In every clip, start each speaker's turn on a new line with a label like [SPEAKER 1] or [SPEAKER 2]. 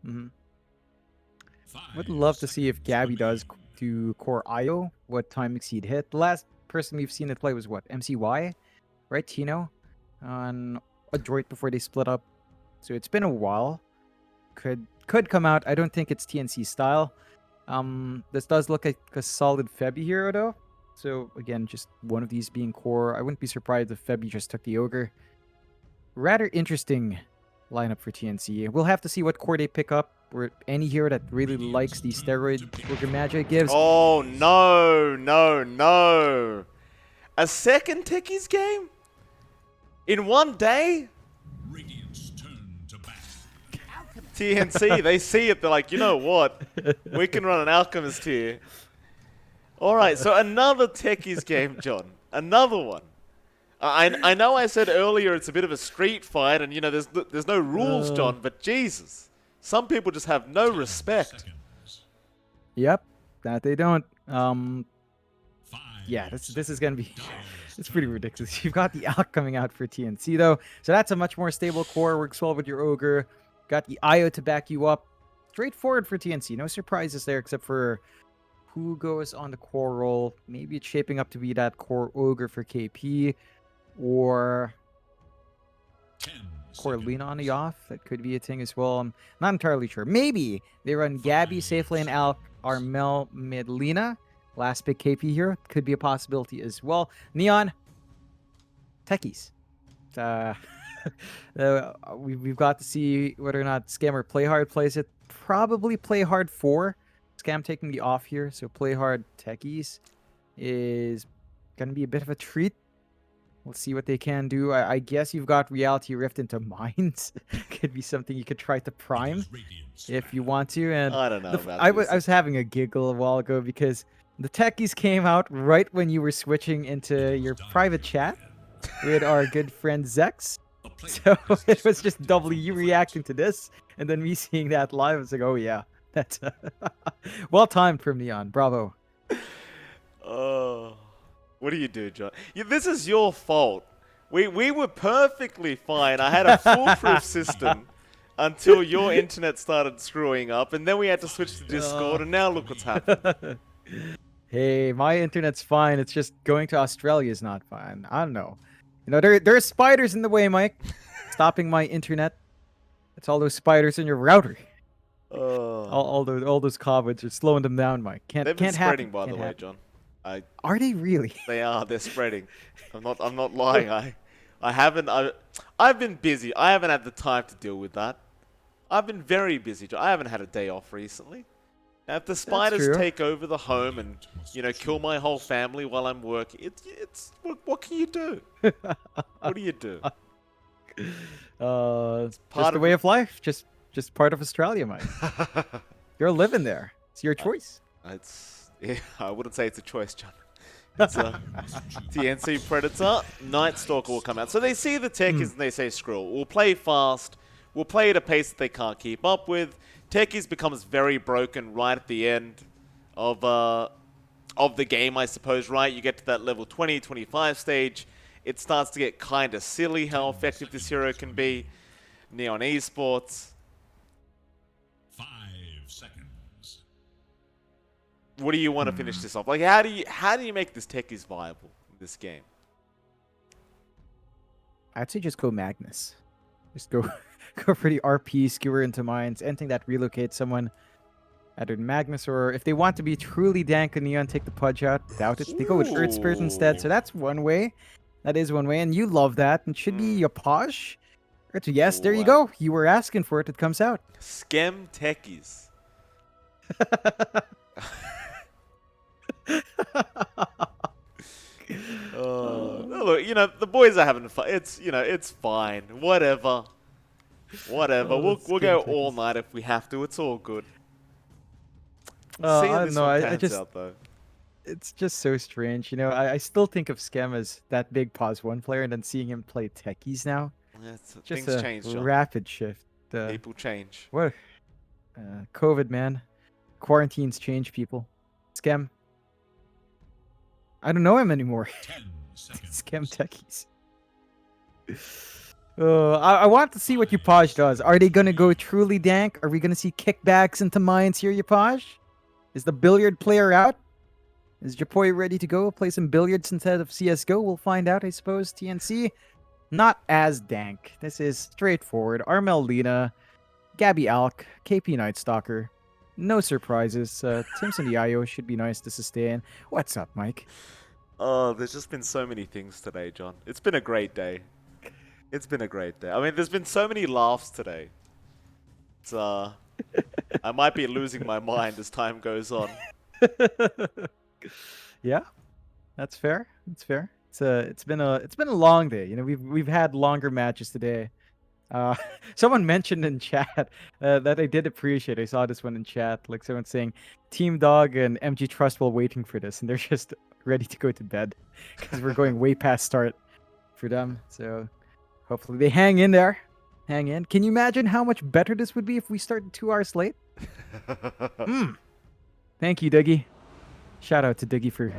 [SPEAKER 1] Hmm. Would love to see if Gabby does do core IO, what time exceed hit. The last person we've seen it play was what? MCY? Right, Tino? On Adroit before they split up. So it's been a while. Could come out. I don't think it's TNC style. This does look like a solid Febby hero though. So again, just one of these being core. I wouldn't be surprised if Febby just took the ogre. Rather interesting lineup for TNC. We'll have to see what core they pick up, or any hero that really likes the steroid ogre magic gives.
[SPEAKER 2] Oh, no, no, no. A second Techies game? In one day? TNC, they see it, they're like, you know what? We can run an Alchemist here. Alright, so another Techies game, John. Another one. I know I said earlier it's a bit of a street fight, and you know there's no rules, John. But Jesus, some people just have no respect.
[SPEAKER 1] Yep, that they don't. Yeah, this is gonna be it's pretty ridiculous. You've got the Alk coming out for TNC though, so that's a much more stable core. Works well with your ogre. Got the IO to back you up. Straightforward for TNC. No surprises there except for who goes on the core role. Maybe it's shaping up to be that core ogre for KP. Or core Lena on the off. That could be a thing as well. I'm not entirely sure. Maybe they run Gabby, safe lane Alk, Armel, mid Lena. Last pick KP here. Could be a possibility as well. Neon. Techies. We've got to see whether or not Scammer Play Hard plays it. Probably Play Hard 4. Scam taking the off here. So Play Hard Techies is going to be a bit of a treat. We'll see what they can do. I guess you've got Reality Rift into Mines. Could be something you could try to prime if you want to. And
[SPEAKER 2] I don't know about
[SPEAKER 1] I
[SPEAKER 2] this.
[SPEAKER 1] was having a giggle a while ago because the techies came out right when you were switching into your private chat with our good friend Zex. So it was just doubly you reacting to this and then me seeing that live. I was like, oh yeah, that's well timed from Neon. Bravo.
[SPEAKER 2] Oh. What do you do, John? This is your fault. We were perfectly fine. I had a foolproof system until your internet started screwing up, and then we had to switch to Discord, and now look what's happened.
[SPEAKER 1] Hey, my internet's fine. It's just going to Australia is not fine. I don't know. You know, there are spiders in the way, Mike. Stopping my internet. It's all those spiders in your router. All those cobwebs are slowing them down, Mike.
[SPEAKER 2] They've been
[SPEAKER 1] Can't
[SPEAKER 2] spreading,
[SPEAKER 1] happen.
[SPEAKER 2] by
[SPEAKER 1] Can't
[SPEAKER 2] the way,
[SPEAKER 1] happen.
[SPEAKER 2] John.
[SPEAKER 1] Are they really?
[SPEAKER 2] They are. They're spreading. I'm not lying. I've been busy. I haven't had the time to deal with that. I've been very busy. I haven't had a day off recently. Now, if the spiders take over the home and kill my whole family while I'm working, it's what can you do? What do you do?
[SPEAKER 1] Just the way of life. Just part of Australia, Mike. You're living there. It's your choice.
[SPEAKER 2] I wouldn't say it's a choice, John. It's a TNC Predator. Night Stalker will come out. So they see the techies and they say, screw it. We'll play fast. We'll play at a pace that they can't keep up with. Techies becomes very broken right at the end of the game, I suppose, right? You get to that level 20, 25 stage. It starts to get kind of silly how effective this hero can be. Neon Esports.
[SPEAKER 3] 5 seconds.
[SPEAKER 2] What do you want to finish this off? Like, how do you make this techies viable in this game?
[SPEAKER 1] I'd say just go Magnus. Just go for the RP, skewer into mines, anything that relocates someone. Either Magnus or if they want to be truly dank and Neon, take the Pudge out. Doubt it. They go with Earth Spirit instead. So that's one way. That is one way. And you love that. And should be your Paj. Yes, there you go. You were asking for it. It comes out.
[SPEAKER 2] Schem techies. Look, the boys are having fun. It's fine. Whatever. We'll go all night if we have to. It's all good.
[SPEAKER 1] I don't know. I just
[SPEAKER 2] out, though.
[SPEAKER 1] It's just so strange. I still think of Schem as that big pause one player, and then seeing him play techies now.
[SPEAKER 2] Just
[SPEAKER 1] Things
[SPEAKER 2] change, John.
[SPEAKER 1] Rapid shift.
[SPEAKER 2] People change.
[SPEAKER 1] What? COVID, man. Quarantines change people. Schem. I don't know him anymore.
[SPEAKER 3] 10 seconds.
[SPEAKER 1] Schem techies. I want to see what Yupaj does. Are they gonna go truly dank? Are we gonna see kickbacks into mines here, Yupaj? Is the billiard player out? Is Japoy ready to go play some billiards instead of CSGO? We'll find out, I suppose. TNC, not as dank. This is straightforward. Armel Lina, Gabby Alk, KP Night Stalker. No surprises. Tims and the IO should be nice to sustain. What's up, Mike?
[SPEAKER 2] Oh, there's just been so many things today, John. It's been a great day. It's been a great day. I mean, there's been so many laughs today. It's, I might be losing my mind as time goes on.
[SPEAKER 1] Yeah, that's fair. That's fair. It's been a long day. You know, we've had longer matches today. Someone mentioned in chat that I did appreciate. I saw this one in chat. Like someone saying, Team Dog and MG Trust while waiting for this, and they're just ready to go to bed because we're going way past start for them. So hopefully they hang in there. Hang in. Can you imagine how much better this would be if we started 2 hours late? Thank you, Dougie. Shout out to Dougie for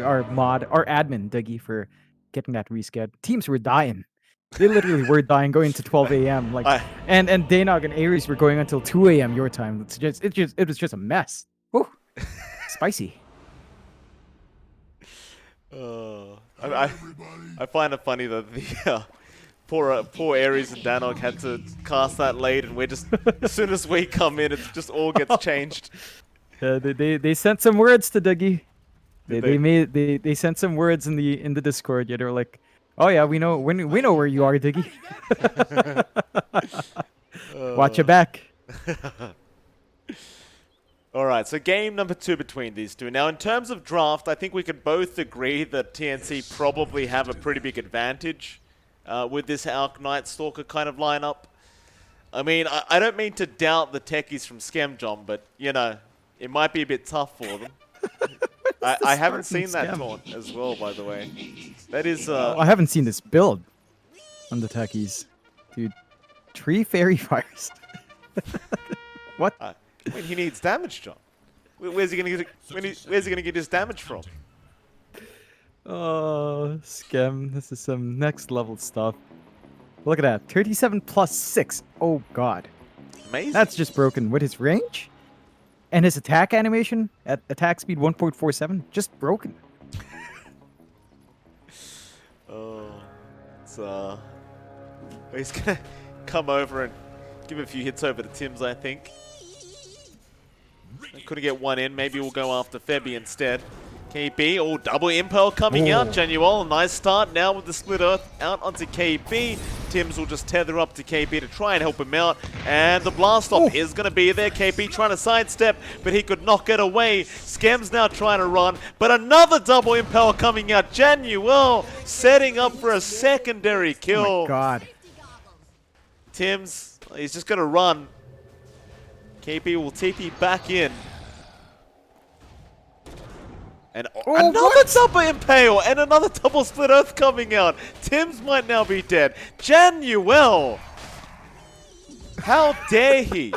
[SPEAKER 1] our admin, Dougie, for getting that rescheduled. Teams were dying. They literally were dying going to 12 a.m. Like, and Danog and Ares were going until 2 a.m. your time. It was just a mess. Whew. Spicy.
[SPEAKER 2] I find it funny that the poor Ares and Danog had to cast that late, and we're just as soon as we come in, it just all gets changed.
[SPEAKER 1] They sent some words to Dougie. They sent some words in the Discord. Yeah, they were like, "Oh yeah, we know where you are, Dougie. Watch your back."
[SPEAKER 2] Alright, so game number 2 between these two. Now, in terms of draft, I think we could both agree that TNC probably have a pretty big advantage with this Alk Night Stalker kind of lineup. I mean, I don't mean to doubt the techies from Scamjom, but, you know, it might be a bit tough for them. I haven't seen that taunt as well, by the way. That is...
[SPEAKER 1] I haven't seen this build on the techies. Dude, 3 fairy fires. What?
[SPEAKER 2] I mean, he needs damage, John. Where's he gonna get his damage from?
[SPEAKER 1] Oh, Scam. This is some next level stuff. Look at that. 37 plus 6. Oh, God.
[SPEAKER 2] Amazing.
[SPEAKER 1] That's just broken. With his range and his attack animation at attack speed 1.47, just broken.
[SPEAKER 2] Oh, it's he's gonna come over and give a few hits over to Tims, I think. Couldn't get one in. Maybe we'll go after Febby instead. KB, oh, double impel coming out. Genuel, nice start now with the split earth out onto KB. Tims will just tether up to KB to try and help him out. And the blast off is going to be there. KB trying to sidestep, but he could knock it away. Scam's now trying to run, but another double impel coming out. Genuel setting up for a secondary kill.
[SPEAKER 1] Oh my God.
[SPEAKER 2] Tims, he's just going to run. KB will TP back in. And another double impale and another double split earth coming out. Tims might now be dead. Genuel! How dare he?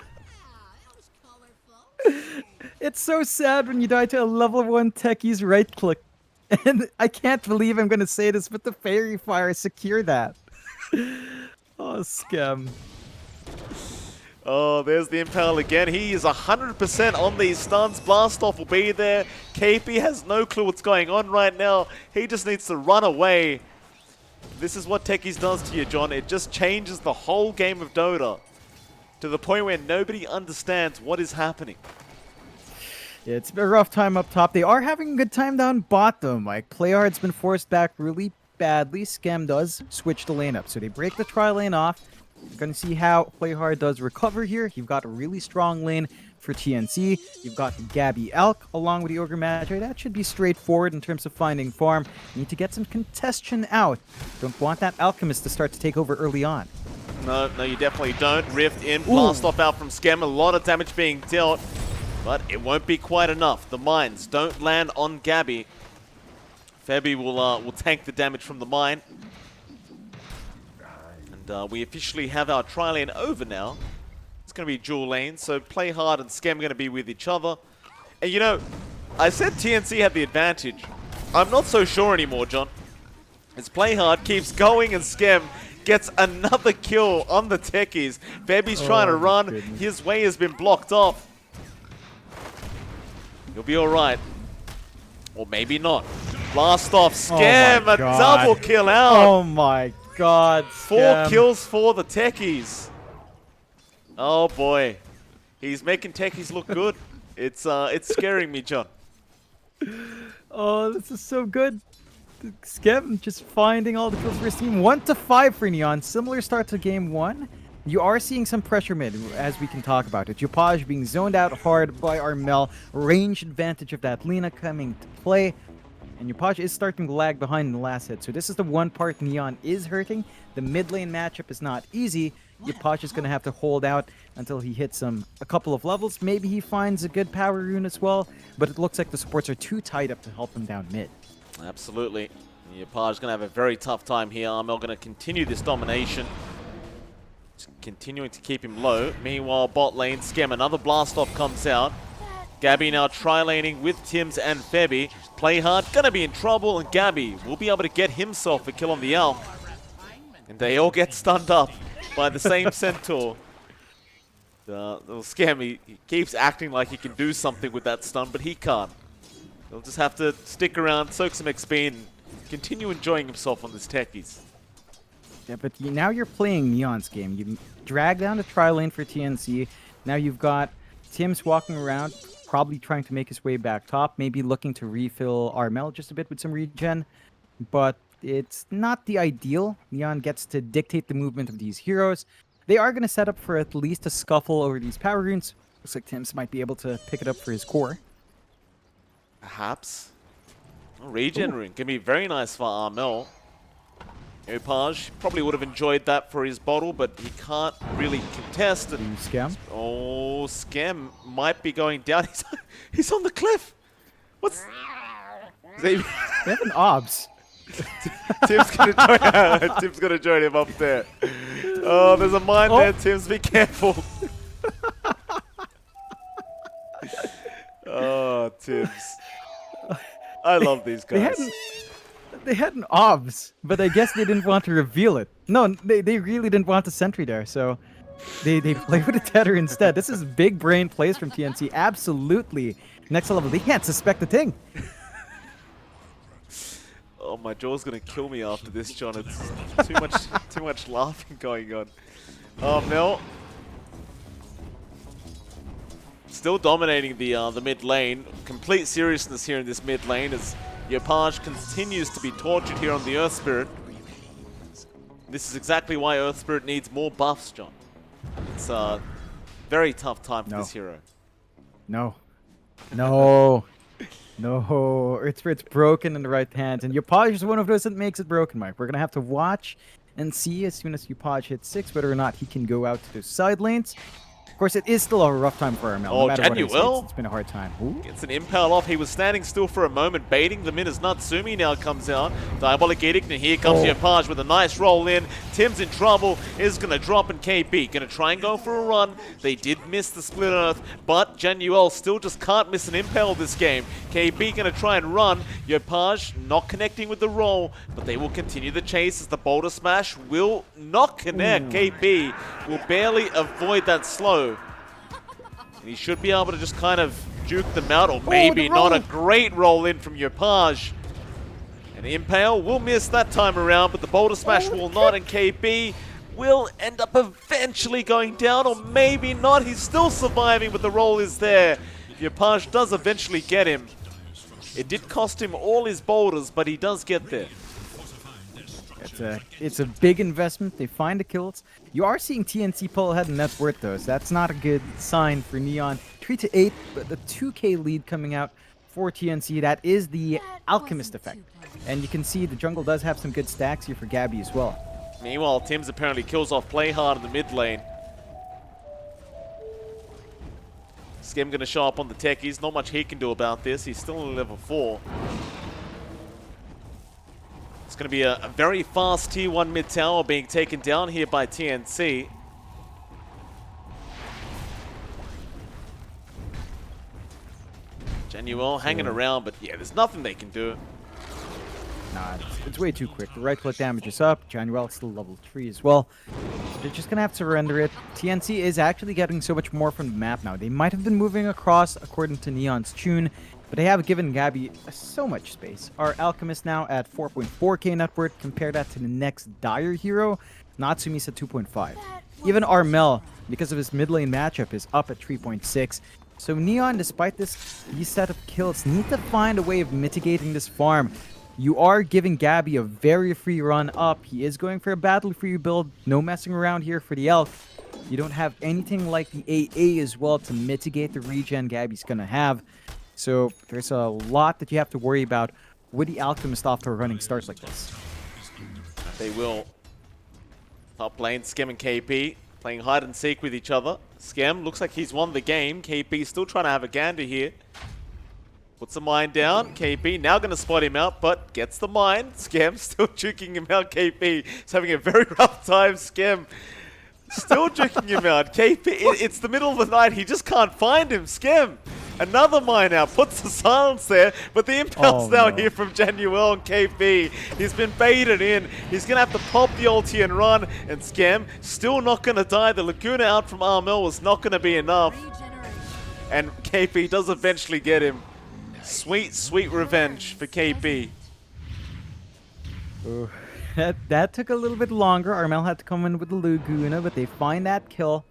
[SPEAKER 1] It's so sad when you die to a level 1 techie's right click. And I can't believe I'm going to say this, but the fairy fire secure that. Oh, Scam.
[SPEAKER 2] Oh, there's the impale again. He is 100% on these stuns. Blast off will be there. KP has no clue what's going on right now. He just needs to run away. This is what Techies does to you, John. It just changes the whole game of Dota to the point where nobody understands what is happening.
[SPEAKER 1] Yeah, it's been a rough time up top. They are having a good time down bottom. Like, Playhard's been forced back really badly. Scam does switch the lane up. So they break the tri lane off. You're going to see how Playhard does recover here. You've got a really strong lane for TNC. You've got Gabby Elk along with the Ogre Magi. That should be straightforward in terms of finding farm. You need to get some contestion out. Don't want that Alchemist to start to take over early on.
[SPEAKER 2] No, you definitely don't. Rift in, blast off out from Scam. A lot of damage being dealt, but it won't be quite enough. The mines don't land on Gabby. Febby will tank the damage from the mine. We officially have our tri-lane over now. It's going to be dual lane, so Playhard and Scam going to be with each other. And you know, I said TNC had the advantage. I'm not so sure anymore, John. As Playhard keeps going and Scam gets another kill on the techies. Febby's trying to run.
[SPEAKER 1] Goodness.
[SPEAKER 2] His way has been blocked off. He'll be alright. Or maybe not. Blast off. Scam.
[SPEAKER 1] my
[SPEAKER 2] A
[SPEAKER 1] God.
[SPEAKER 2] double kill out.
[SPEAKER 1] Oh my god.
[SPEAKER 2] 4
[SPEAKER 1] Scam.
[SPEAKER 2] kills for the techies. Oh boy. He's making techies look good. It's scaring me, John.
[SPEAKER 1] Oh, this is so good. Skev just finding all the kills for his team. 1-5 for Neon. Similar start to game 1. You are seeing some pressure mid, as we can talk about it. Jupaj being zoned out hard by Armel. Range advantage of that Lina coming to play. And Jupaj is starting to lag behind in the last hit. So this is the one part Neon is hurting. The mid lane matchup is not easy. Jupaj is going to have to hold out until he hits a couple of levels. Maybe he finds a good power rune as well. But it looks like the supports are too tied up to help him down mid.
[SPEAKER 2] Absolutely. Jupaj is going to have a very tough time here. Armel going to continue this domination. Continuing to keep him low. Meanwhile, bot lane, Scam, another blast off comes out. Gabby now tri-laning with Tims and Febby. Play hard, gonna be in trouble, and Gabby will be able to get himself a kill on the Elk. And they all get stunned up by the same Centaur. Little Scam, he keeps acting like he can do something with that stun, but he can't. He'll just have to stick around, soak some XP, and continue enjoying himself on this techies.
[SPEAKER 1] Yeah, but now you're playing Neon's game. You drag down the tri-lane for TNC. Now you've got Tim's walking around, probably trying to make his way back top, maybe looking to refill Armel just a bit with some regen. But it's not the ideal. Neon gets to dictate the movement of these heroes. They are going to set up for at least a scuffle over these power runes. Looks like Tim's might be able to pick it up for his core.
[SPEAKER 2] Perhaps. Regen rune can be very nice for Armel. Jupaj probably would have enjoyed that for his bottle, but he can't really contest. And
[SPEAKER 1] Scam.
[SPEAKER 2] oh, Scam might be going down. He's on the cliff. What's...
[SPEAKER 1] They have an obs.
[SPEAKER 2] Tim's gonna join him up there. Oh, there's a mine there, Tims. Be careful. Oh, Tims. I love these guys.
[SPEAKER 1] They had an obs, but I guess they didn't want to reveal it. No, they really didn't want the sentry there, so they played with a tether instead. This is big brain plays from TNC. Absolutely next level. They can't suspect a thing.
[SPEAKER 2] Oh, my jaw's gonna kill me after this, John. It's too much laughing going on. Oh, Mel. Still dominating the mid lane. Complete seriousness here in this mid lane as Jupaj continues to be tortured here on the Earth Spirit. This is exactly why Earth Spirit needs more buffs, John. It's a very tough time for this hero.
[SPEAKER 1] No. Earth Spirit's broken in the right hands, and Jupaj is one of those that makes it broken, Mike. We're going to have to watch and see as soon as Jupaj hits 6 whether or not he can go out to those side lanes. Of course, it is still a rough time for Armel.
[SPEAKER 2] Oh,
[SPEAKER 1] no matter what I say,
[SPEAKER 2] Januel.
[SPEAKER 1] it's been a hard time. Ooh.
[SPEAKER 2] Gets an impale off. He was standing still for a moment, baiting them in as Natsumi now comes out. Diabolic Edict, and here comes Jupaj with a nice roll in. Tim's in trouble, is going to drop in KB. Going to try and go for a run. They did miss the split earth, but Januel still just can't miss an impale this game. KB going to try and run. Jupaj not connecting with the roll, but they will continue the chase as the boulder smash will not connect. KB will barely avoid that slow. And he should be able to just kind of juke them out, or maybe not. A great roll in from Jupaj. And Impale will miss that time around, but the Boulder Smash will not, and KB will end up eventually going down, or maybe not. He's still surviving, but the roll is there. Jupaj does eventually get him. It did cost him all his boulders, but he does get there.
[SPEAKER 1] It's a big investment. They find the kills. You are seeing TNC pull ahead in net worth, though, so that's not a good sign for Neon. 3-8, but the 2k lead coming out for TNC. That is the Alchemist effect. And you can see the jungle does have some good stacks here for Gabby as well.
[SPEAKER 2] Meanwhile, Tims apparently kills off Play Hard in the mid lane. Skim going to show up on the techies. Not much he can do about this. He's still on level 4. It's going to be a very fast tier 1 mid tower being taken down here by TNC. Januel hanging around, but yeah, there's nothing they can do.
[SPEAKER 1] Nah, it's way too quick. The right click damage is up. Januel is still level 3 as well. So they're just gonna have to surrender it. TNC is actually getting so much more from the map now. They might have been moving across according to Neon's tune, but they have given Gabby so much space. Our Alchemist now at 4.4k net worth. Compare that to the next dire hero, Natsumi's at 2.5. Even Armel, because of his mid lane matchup, is up at 3.6. So Neon, despite these set of kills, need to find a way of mitigating this farm. You are giving Gabby a very free run up. He is going for a battle free build. No messing around here for the Elf. You don't have anything like the AA as well to mitigate the regen Gabby's gonna have. So there's a lot that you have to worry about with the Alchemist after a running start like this.
[SPEAKER 2] They will. Top lane, Skem and KP playing hide and seek with each other. Skem looks like he's won the game. KP still trying to have a gander here. Puts the mine down. KP now going to spot him out, but gets the mine. Skem still juking him out. KP is having a very rough time. Skem still juking him out. KP, it's the middle of the night. He just can't find him. Skem, another mine out. Puts the silence there, but the impulse now here from Januel and KP. He's been baited in. He's going to have to pop the ulti and run, and Skem still not going to die. The Laguna out from Armel was not going to be enough, and KP does eventually get him. Sweet, sweet revenge for KP.
[SPEAKER 1] Ooh, that took a little bit longer. Armel had to come in with the Laguna, but they find that kill,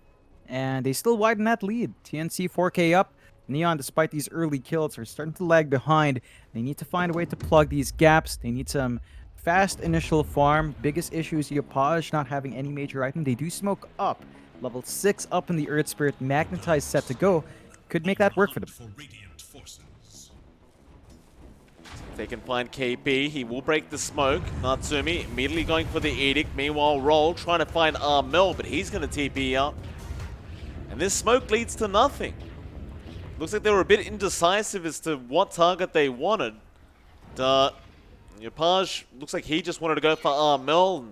[SPEAKER 1] and they still widen that lead. TNC 4k up. Neon, despite these early kills, are starting to lag behind. They need to find a way to plug these gaps. They need some fast initial farm. Biggest issue is Yopaj not having any major item. They do smoke up. Level 6 up in the Earth Spirit. Magnetize set to go. Could make that work for them.
[SPEAKER 2] They can find KP. He will break the smoke. Natsumi immediately going for the Edict. Meanwhile, Roll trying to find Armel, but he's going to TP up. And this smoke leads to nothing. Looks like they were a bit indecisive as to what target they wanted. Yopaj looks like he just wanted to go for Armel.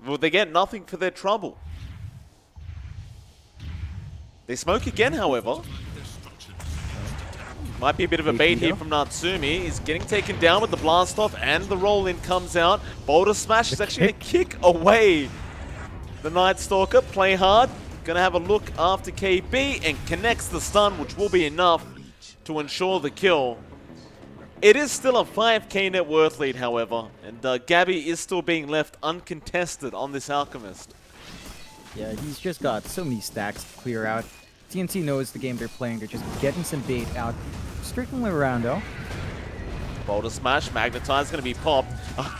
[SPEAKER 2] Well, they get nothing for their trouble. They smoke again, however. Might be a bit of a bait here from Natsumi. He's getting taken down with the blast off, and the roll-in comes out. Boulder Smash is actually going to kick away the Night Stalker. Play hard. Going to have a look after KB and connects the stun, which will be enough to ensure the kill. It is still a 5k net worth lead, however, and Gabby is still being left uncontested on this Alchemist.
[SPEAKER 1] Yeah, he's just got so many stacks to clear out. TNC knows the game they're playing. They're just getting some bait out. Strictly around, though.
[SPEAKER 2] Boulder Smash, Magnetize going to be popped.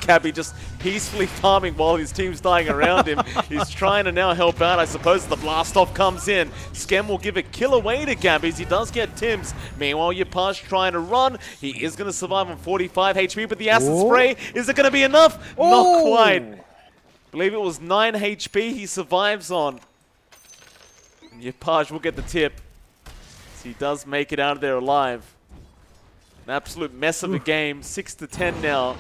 [SPEAKER 2] Gabby just peacefully farming while his team's dying around him. He's trying to now help out. I suppose the blast off comes in. Skem will give a kill away to Gabby as he does get Tims. Meanwhile, Yopaj trying to run. He is going to survive on 45 HP, but the acid spray, is it going to be enough? Not quite. I believe it was 9 HP he survives on. Yopaj will get the tip. So he does make it out of there alive. An absolute mess of a game. 6-10 now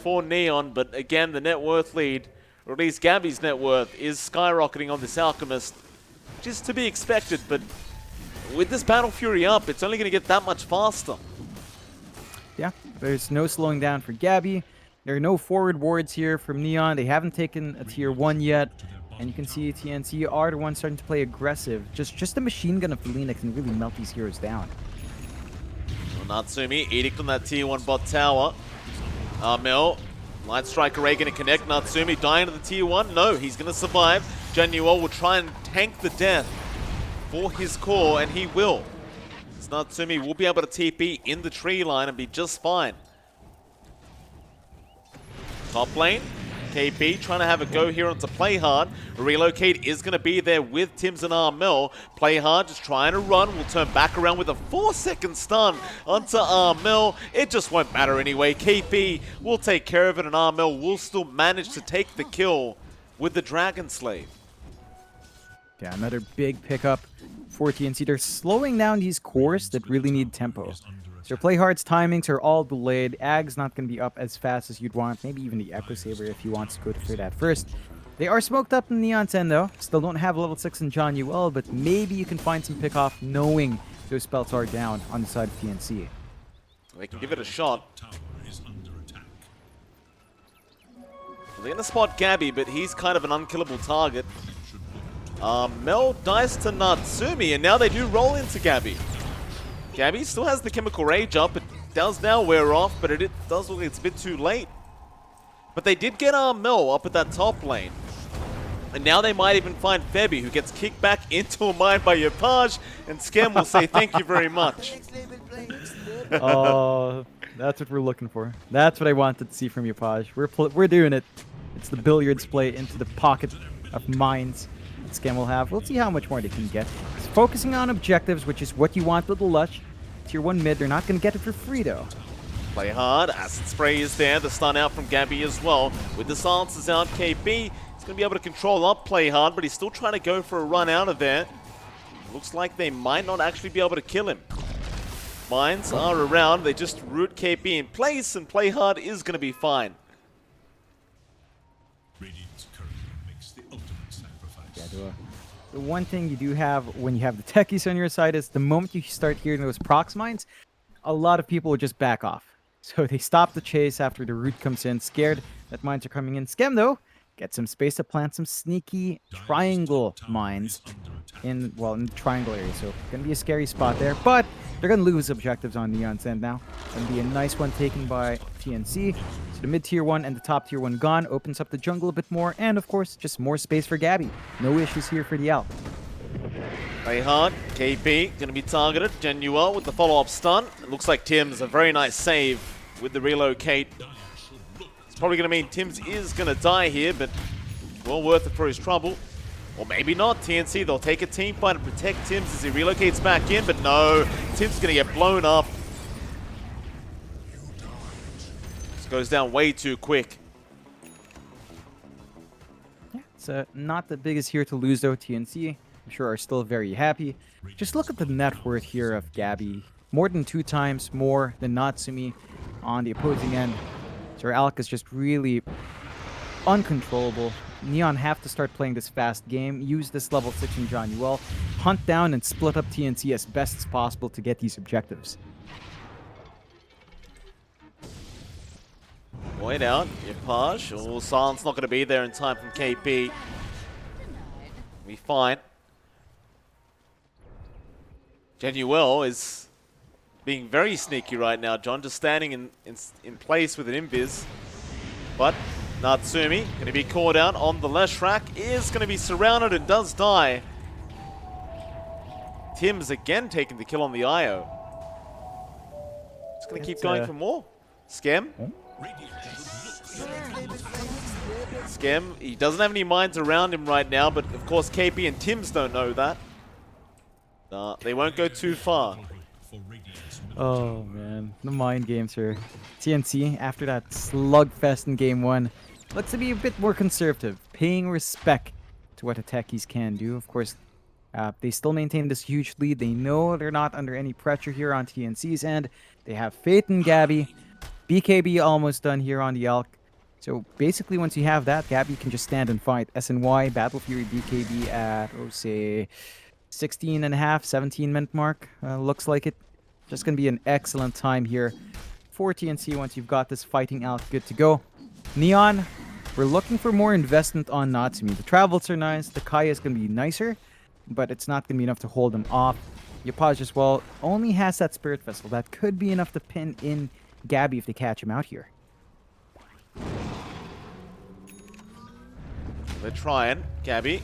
[SPEAKER 2] for Neon. But again, the net worth lead, or at least Gabby's net worth, is skyrocketing on this Alchemist. Which is to be expected, but with this Battle Fury up, it's only going to get that much faster.
[SPEAKER 1] Yeah, there's no slowing down for Gabby. There are no forward wards here from Neon. They haven't taken a tier 1 yet. And you can see TNC are the ones starting to play aggressive. Just a machine gun of Felina can really melt these heroes down.
[SPEAKER 2] Well, Natsumi, Edict on that tier 1 bot tower. Armel, Light Strike Array going to connect. Natsumi dying to the tier 1. No, he's going to survive. Januel will try and tank the death for his core, and he will. Natsumi will be able to TP in the tree line and be just fine. Top lane. KB trying to have a go here onto Play Hard. Relocate is going to be there with Tims and Armel. Play Hard just trying to run. Will turn back around with a 4-second stun onto Armel. It just won't matter anyway. KP will take care of it, and Armel will still manage to take the kill with the Dragon Slave.
[SPEAKER 1] Yeah, another big pickup for TNC. They're slowing down these cores that really need tempo. So Play Hard's timings are all delayed. Ag's not going to be up as fast as you'd want. Maybe even the Echo Saber if he wants to go for that first. They are smoked up in Neon 10 though. Still don't have level 6 in John UL, but maybe you can find some pick off knowing those spells are down on the side of TNC.
[SPEAKER 2] They can give it a shot. They're gonna spot Gabby, but he's kind of an unkillable target. Mel dies to Natsumi, and now they do roll into Gabby. Gabby still has the chemical rage up. It does now wear off, but it does look like it's a bit too late. But they did get Mel up at that top lane. And now they might even find Febby, who gets kicked back into a mine by Yopaj, and Skem will say thank you very much.
[SPEAKER 1] Oh, that's what we're looking for. That's what I wanted to see from Yopaj. We're doing it. It's the billiards play into the pocket of mines that Skem will have. We'll see how much more they can get. It's focusing on objectives, which is what you want with the Lush. Tier 1 mid, they're not going to get it for free, though.
[SPEAKER 2] Play hard. Acid spray is there. The stun out from Gabby as well. With the silences out, KB is going to be able to control up Play hard, but he's still trying to go for a run out of there. Looks like they might not actually be able to kill him. Mines are around. They just root KP in place, and Play hard is going to be fine.
[SPEAKER 3] Radiant's current makes the ultimate sacrifice.
[SPEAKER 1] Yeah, the one thing you do have when you have the techies on your side is the moment you start hearing those prox mines, a lot of people will just back off. So they stop the chase after the root comes in, scared that mines are coming in. Skem, though, get some space to plant some sneaky triangle mines in the triangle area. So going to be a scary spot there, but they're going to lose objectives on Neon's end now. Going to be a nice one taken by TNC. So the mid tier 1 and the top tier 1 gone, opens up the jungle a bit more, and of course, just more space for Gabby. No issues here for the Alp.
[SPEAKER 2] Play hard. KB going to be targeted. Genuel with the follow-up stun. It looks like Tim's a very nice save with the relocate. It's probably going to mean Tim's is going to die here, but well worth it for his trouble. Or maybe not. TNC, they'll take a team fight and protect Tim's as he relocates back in, but no. Tim's going to get blown up. This goes down way too quick.
[SPEAKER 1] Yeah, it's not the biggest here to lose, though. TNC, I'm sure, are still very happy. Just look at the net worth here of Gabby. More than 2 times more than Natsumi on the opposing end. So Alk is just really uncontrollable. Neon have to start playing this fast game, use this level 6 in John hunt down and split up TNC as best as possible to get these objectives.
[SPEAKER 2] Wait out, Yopaj. Oh, Silence not going to be there in time from KP. Be fine. Genuel is being very sneaky right now, John, just standing in place with an invis. But Natsumi going to be caught out on the Leshrac, is going to be surrounded and does die. Tim's again taking the kill on the IO. Just going to keep going for more. Skem. Skem, he doesn't have any mines around him right now, but of course KP and Tim's don't know that. They won't go too far.
[SPEAKER 1] Oh man, the mind games here. TNC, after that slugfest in game 1, looks to be a bit more conservative, paying respect to what the techies can do. Of course, they still maintain this huge lead. They know they're not under any pressure here on TNC's end. They have faith in Gabby. BKB almost done here on the Elk. So basically, once you have that, Gabby can just stand and fight. SNY, Battle Fury, BKB at, say, 16.5, 17 minute mark. Looks like it. Just going to be an excellent time here for TNC once you've got this fighting out good to go. Neon, we're looking for more investment on Natsumi. The travels are nice. The Kaya is going to be nicer, but it's not going to be enough to hold them off. Yopaj as well only has that Spirit Vessel. That could be enough to pin in Gabby if they catch him out here.
[SPEAKER 2] They're trying. Gabby.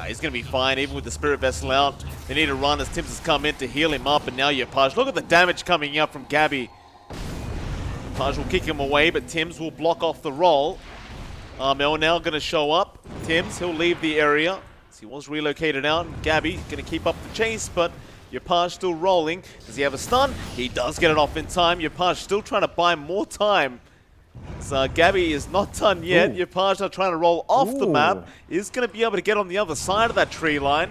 [SPEAKER 2] He's going to be fine even with the Spirit Vessel out. They need to run as Tims has come in to heal him up, and now Yopaj. Look at the damage coming out from Gabby. Yopaj will kick him away, but Tims will block off the roll. Mel now going to show up. Tims, he'll leave the area. As he was relocated out. Gabby going to keep up the chase, but Yopaj still rolling. Does he have a stun? He does get it off in time. Yopaj still trying to buy more time. So Gabby is not done yet. Yopaj now trying to roll off the map. Is going to be able to get on the other side of that tree line.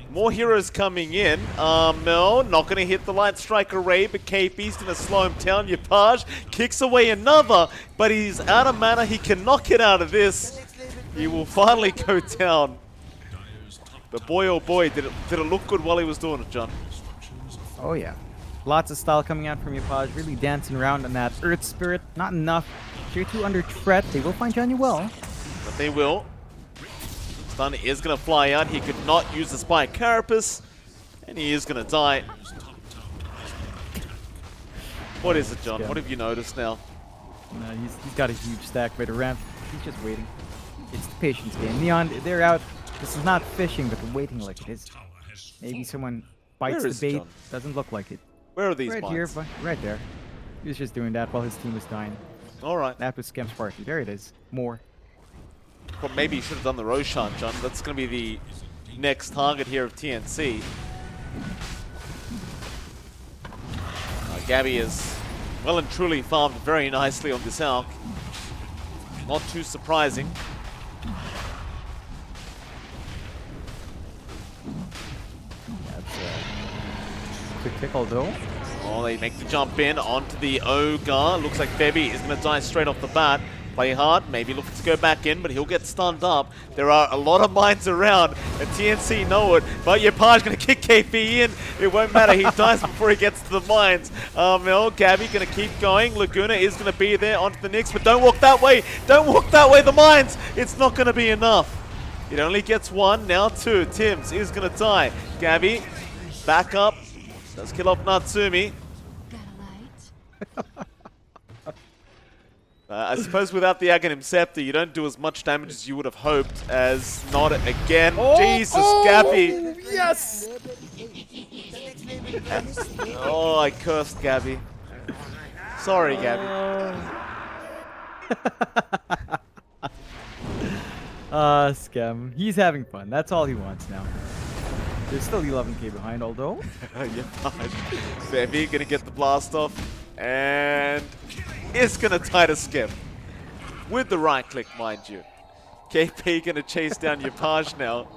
[SPEAKER 2] More heroes coming in. Mel not going to hit the Light Strike array, but KP's going to slow him down. Yopaj kicks away another, but he's out of mana. He cannot get out of this. He will finally go down. But boy, oh boy, did it look good while he was doing it, John.
[SPEAKER 1] Oh yeah. Lots of style coming out from Yopaj, really dancing around on that Earth Spirit. Not enough Tier 2 under threat. They will find Johnny well.
[SPEAKER 2] But they will. Stun is going to fly out. He could not use the Spike Carapace. And he is going to die. What is it, John?
[SPEAKER 1] Yeah.
[SPEAKER 2] What have you noticed now?
[SPEAKER 1] He's got a huge stack by the ramp. He's just waiting. It's the patience game. Neon, they're out. This is not fishing, but waiting like it is. Maybe someone bites
[SPEAKER 2] Where
[SPEAKER 1] the
[SPEAKER 2] is
[SPEAKER 1] bait.
[SPEAKER 2] John?
[SPEAKER 1] Doesn't look like it.
[SPEAKER 2] Where are these
[SPEAKER 1] Right
[SPEAKER 2] mines?
[SPEAKER 1] here, right there. He was just doing that while his team was dying.
[SPEAKER 2] All right.
[SPEAKER 1] That was Scam's party. There it is. More.
[SPEAKER 2] Well, maybe you should have done the Roshan, John. That's going to be the next target here of TNC. Gabby is well and truly farmed very nicely on this Alk. Not too surprising.
[SPEAKER 1] That's a quick pickle though.
[SPEAKER 2] Oh, they make the jump in onto the Ogre. Looks like Bebby is going to die straight off the bat. Play hard, maybe looking to go back in, but he'll get stunned up. There are a lot of mines around, and TNC know it, but Yapaj going to kick KP in. It won't matter, he dies before he gets to the mines. Mel, Gabby going to keep going. Laguna is going to be there onto the Nyx, but don't walk that way. Don't walk that way, the mines. It's not going to be enough. It only gets one, now two. Tims is going to die. Gabby, back up. Does kill off Natsumi. I suppose without the Aghanim Scepter, you don't do as much damage as you would have hoped, as not again. Jesus, Gabby!
[SPEAKER 1] Yes!
[SPEAKER 2] Oh, I cursed Gabby. Sorry, Gabby.
[SPEAKER 1] Scam. He's having fun. That's all he wants now. There's still 11k behind, although.
[SPEAKER 2] Yeah, fine. Bevy gonna get the blast off, and is gonna tie to Skip. With the right click, mind you. KP gonna chase down Yapaj now.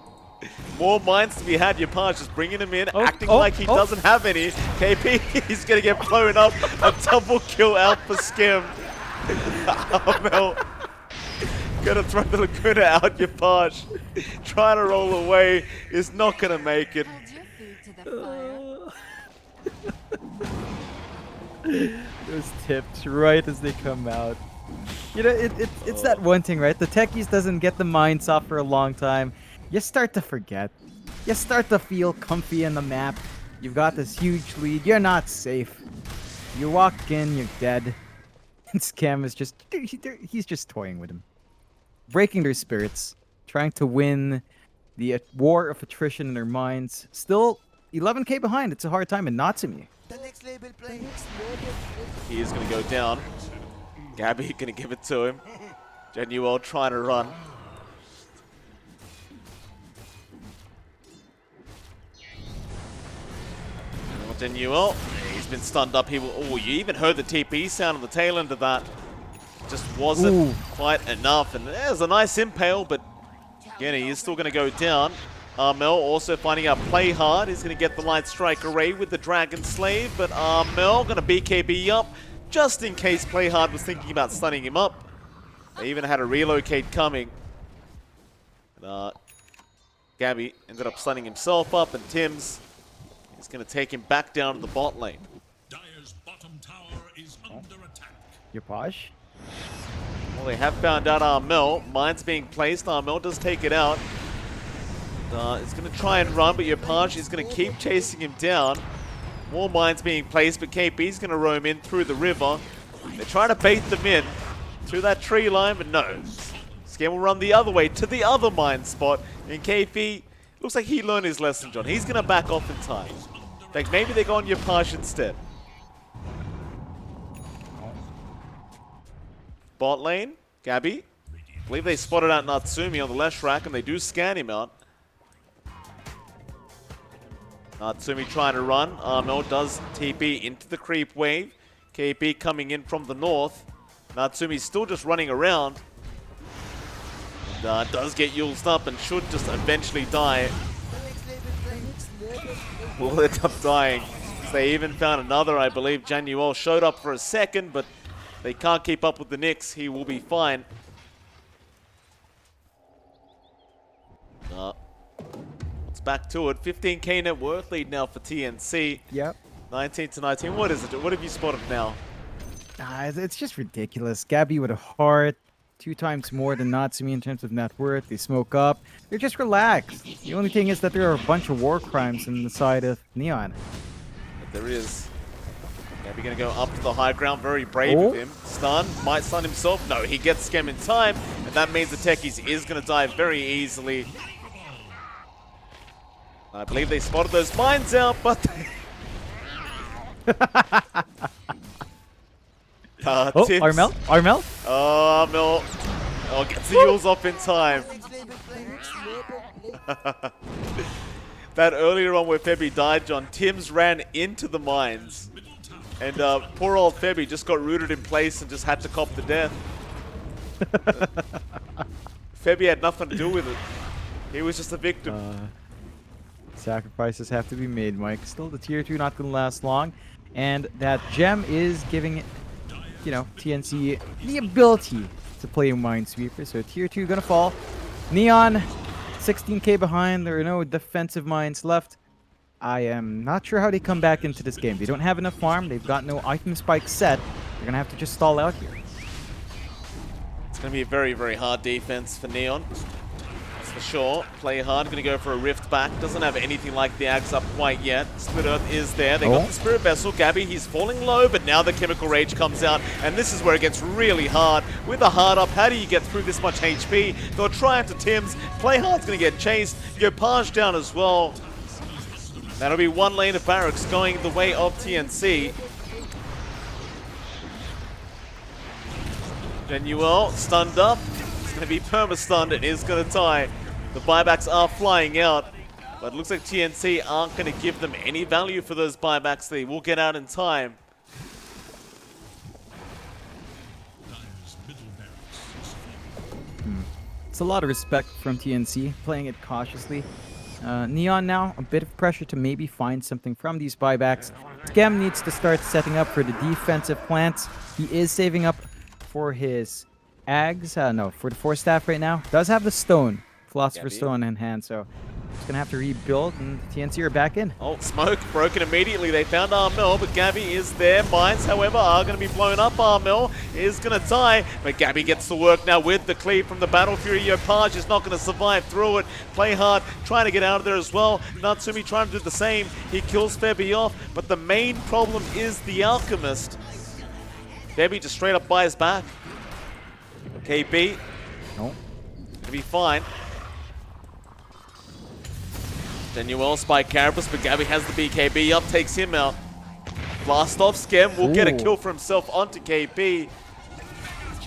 [SPEAKER 2] More mines to be had. Yapaj just bringing him in, acting like he doesn't have any. KP, he's gonna get blown up. A double kill out for Skim. Mel gonna throw the Laguna out. Yapaj trying to roll away is not gonna make it.
[SPEAKER 1] Those tips right as they come out. You know, it's that one thing, right? The techies doesn't get the mines off for a long time. You start to forget. You start to feel comfy in the map. You've got this huge lead. You're not safe. You walk in, you're dead. And Scam is just, he's just toying with him. Breaking their spirits. Trying to win the war of attrition in their minds. Still 11k behind. It's a hard time, and Natsumi.
[SPEAKER 2] He is going to go down. Gabby going to give it to him. Genuel trying to run. Genuel, he's been stunned up. Oh, you even heard the TP sound on the tail end of that. Just wasn't quite enough. And there's a nice impale, but again, he is still going to go down. Armel also finding out play hard. He's going to get the light strike array with the Dragon Slave, but Armel going to BKB up just in case play hard was thinking about stunning him up. They even had a relocate coming. Gabby ended up stunning himself up, and Tims is going to take him back down to the bot lane.
[SPEAKER 3] Dire's bottom tower is under attack.
[SPEAKER 1] Yapaj.
[SPEAKER 2] Well, they have found out Armel. Mine's being placed. Armel does take it out. It's going to try and run, but Yapaj is going to keep chasing him down. More mines being placed, but KP's going to roam in through the river. They're trying to bait them in to that tree line, but no. Scam will run the other way to the other mine spot. And KP looks like he learned his lesson, John. He's going to back off in time. In fact, maybe they go on Yapaj instead. Bot lane, Gabby. I believe they spotted out Natsumi on the left rack, and they do scan him out. Natsumi trying to run. Armel does TP into the creep wave. KP coming in from the north. Natsumi's still just running around. And, does get Yuled up and should just eventually die. Will end up dying. They even found another, I believe. Januel showed up for a second, but they can't keep up with the Nyx. He will be fine. It's back to it. 15k net worth lead now for TNC.
[SPEAKER 1] Yep.
[SPEAKER 2] 19 to 19. What is it? What have you spotted now?
[SPEAKER 1] It's just ridiculous. Gabby with a heart, 2 times more than Natsumi in terms of net worth. They smoke up. They're just relaxed. The only thing is that there are a bunch of war crimes on the side of Neon.
[SPEAKER 2] But there is. Gabby gonna go up to the high ground, very brave of him. Stun, might stun himself. No, he gets Skem in time, and that means the Techies is gonna die very easily. I believe they spotted those mines out, but Tips.
[SPEAKER 1] Armel? Armel?
[SPEAKER 2] Oh, Armel. Oh, gets the heals off in time. That earlier on where Febby died, John, Tims ran into the mines. And poor old Febby just got rooted in place and just had to cop the death. Febby had nothing to do with it. He was just a victim.
[SPEAKER 1] Sacrifices have to be made, Mike. Still, the tier 2 not going to last long. And that gem is giving, you know, TNC the ability to play Minesweeper. So tier 2 going to fall. Neon, 16k behind. There are no defensive mines left. I am not sure how they come back into this game. They don't have enough farm. They've got no item spike set. They're going to have to just stall out here.
[SPEAKER 2] It's going to be a very, very hard defense for Neon. That's for sure. Play hard. Going to go for a rift back. Doesn't have anything like the Axe up quite yet. Split Earth is there. They got the Spirit Vessel. Gabby, he's falling low, but now the Chemical Rage comes out. And this is where it gets really hard. With a hard up, how do you get through this much HP? They'll try into Tims. Play hard's going to get chased. Yopaj down as well. That'll be one lane of barracks going the way of TNC. Genuel stunned up. It's going to be perma-stunned and is going to die. The buybacks are flying out. But it looks like TNC aren't going to give them any value for those buybacks. They will get out in time.
[SPEAKER 1] It's a lot of respect from TNC, playing it cautiously. Neon now, a bit of pressure to maybe find something from these buybacks. Skem needs to start setting up for the defensive plants. He is saving up for his Ags, for the Force Staff right now. Does have the Stone, Philosopher's Stone in hand, so he's going to have to rebuild, and TNC are back in.
[SPEAKER 2] Oh, smoke broken immediately. They found Armel, but Gabby is there. Mines, however, are going to be blown up. Armel is going to die, but Gabby gets to work now with the cleave from the Battle Fury. Yopaj is not going to survive through it. Play hard, trying to get out of there as well. Natsumi trying to do the same. He kills Febby off, but the main problem is the Alchemist. Febby just straight up buys back. KB.
[SPEAKER 1] No.
[SPEAKER 2] Gonna be fine. Genuel spike Carapace, but Gabby has the BKB up, takes him out. Blast off, Skem will get a kill for himself onto KB.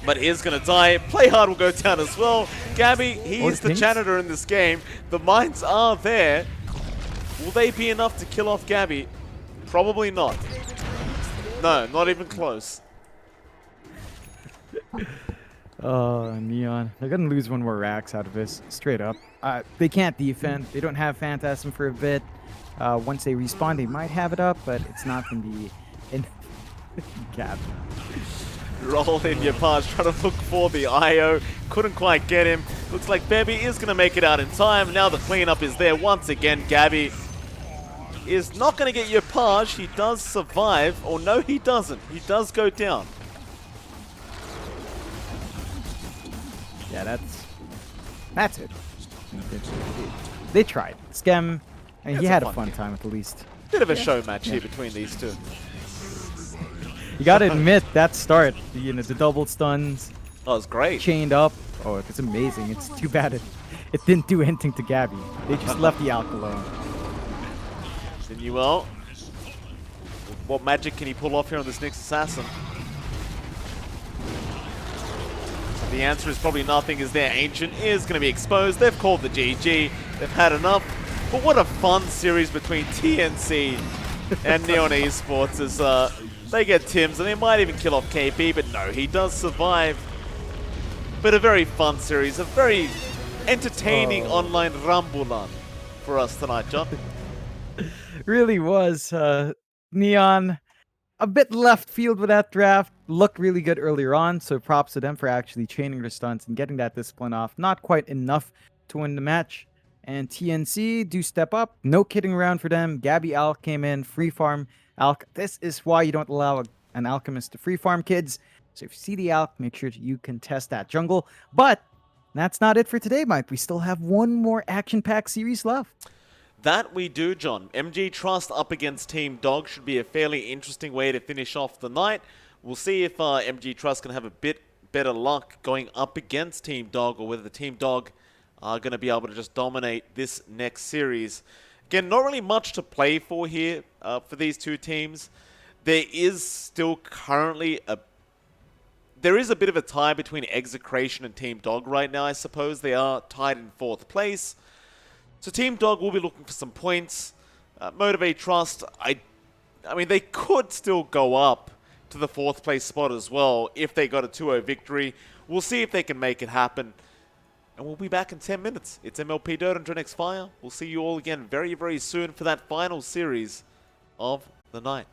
[SPEAKER 2] But is going to die. Play hard will go down as well. Gabby, he is the janitor in this game. The mines are there. Will they be enough to kill off Gabby? Probably not. No, not even close.
[SPEAKER 1] Neon. They're going to lose one more Rax out of this, straight up. They can't defend. They don't have Phantasm for a bit. Once they respawn, they might have it up, but it's not going to be in Gab.
[SPEAKER 2] Roll in Yopaj, trying to look for the IO. Couldn't quite get him. Looks like Febby is going to make it out in time. Now the cleanup is there once again. Gabby is not going to get Yopaj. He does survive. Or no, he doesn't. He does go down.
[SPEAKER 1] Yeah, that's it. They tried. Skem, I mean, he had a fun time at least.
[SPEAKER 2] Bit of a show match here between these two.
[SPEAKER 1] You gotta admit, that start, the double stuns.
[SPEAKER 2] That was great.
[SPEAKER 1] Chained up. Oh, it's amazing. It's too bad it didn't do anything to Gabby. They just left the Alk alone.
[SPEAKER 2] Genuel. What magic can he pull off here on this next assassin? The answer is probably nothing, as their Ancient is going to be exposed. They've called the GG. They've had enough. But what a fun series between TNC and Neon Esports as they get Tims, and they might even kill off KP, but no, he does survive. But a very fun series, a very entertaining online Rambulan for us tonight, John.
[SPEAKER 1] Really was. Neon, a bit left field with that draft. Looked really good earlier on, so props to them for actually chaining their stunts and getting that discipline off. Not quite enough to win the match. And TNC do step up. No kidding around for them. Gabby Alk came in, free farm Alk. This is why you don't allow a an Alchemist to free farm kids. So if you see the Alch, make sure you contest that jungle. But that's not it for today, Mike. We still have one more action-packed series left.
[SPEAKER 2] That we do, John. MG Trust up against Team Dog should be a fairly interesting way to finish off the night. We'll see if MG Trust can have a bit better luck going up against Team Dog, or whether the Team Dog are going to be able to just dominate this next series. Again, not really much to play for here for these two teams. There is still currently there is a bit of a tie between Execration and Team Dog right now, I suppose. They are tied in 4th place. So Team Dog will be looking for some points. Motivate Trust, I mean, they could still go up to the 4th place spot as well if they got a 2-0 victory. We'll see if they can make it happen. And we'll be back in 10 minutes. It's MLP and JohnXFire. We'll see you all again very, very soon for that final series of the night.